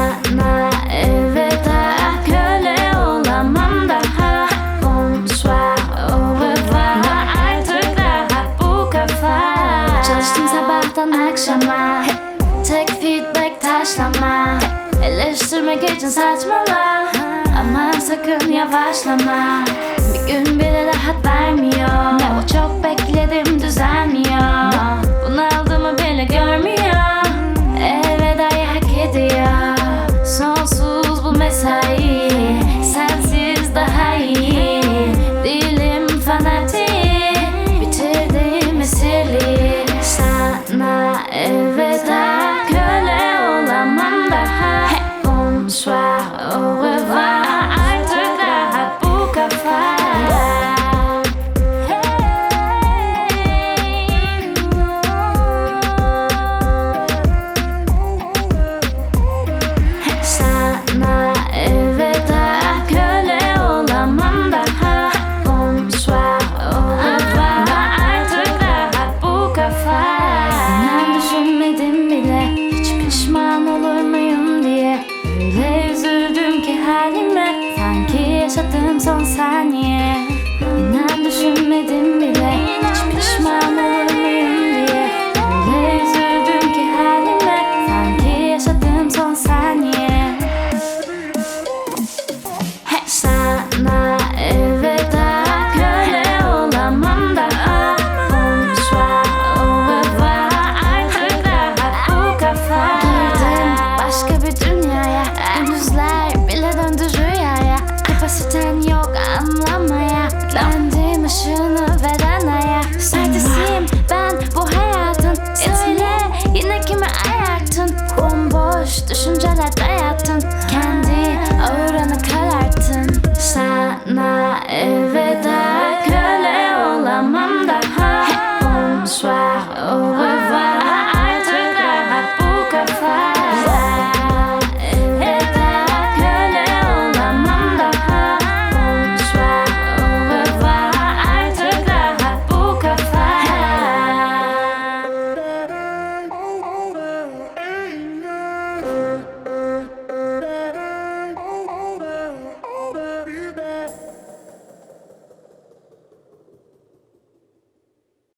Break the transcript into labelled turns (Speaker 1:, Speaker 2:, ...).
Speaker 1: Sana elveda, köle olamam daha. Bonsoir, au revoir, artık rahat bu kafa. Çalıştım sabahtan akşama, tek feedback taşlama. Eleştirmek için saçmala, aman sakın yavaşlama. Bir gün bile rahat vermiyor, ne o çok bekledim düzelmiyor. Bunaldığımı bile görmüyor, elveda'yı hak ediyor. Sonsuz bu mesai, sensiz daha iyi. Dilim fanatik, bitirdim esirliği. Sana elveda, köle olamam daha. Bonsoir, au revoir, artık rahat bu kafa. Sana elveda, köle olamam daha. Bonsoir, au revoir, artık rahat bu kafa. İnan düşünmedim bile, hiç pişman olur muyum diye. Öyle üzüldüm ki halime, sanki yaşadığım son saniye. İnan düşünmedim bile, hiç pişman olur muyum diye. Öyle üzüldüm ki halime, sanki yaşadığım son saniye. Sana elveda, köle olamam daha. Bonsoir, au revoir, artık rahat bu kafa. Girdim başka bir dünyaya, gündüzler bile döndü rüyaya. Kapasiten yok anlamaya, kendim ışığını veren aya. Ertesiyim ben bu hayatın, söyle yine kime ayaktın? Bomboş düşüncelerde yattın, kendi auranı kararttın. Sana elveda,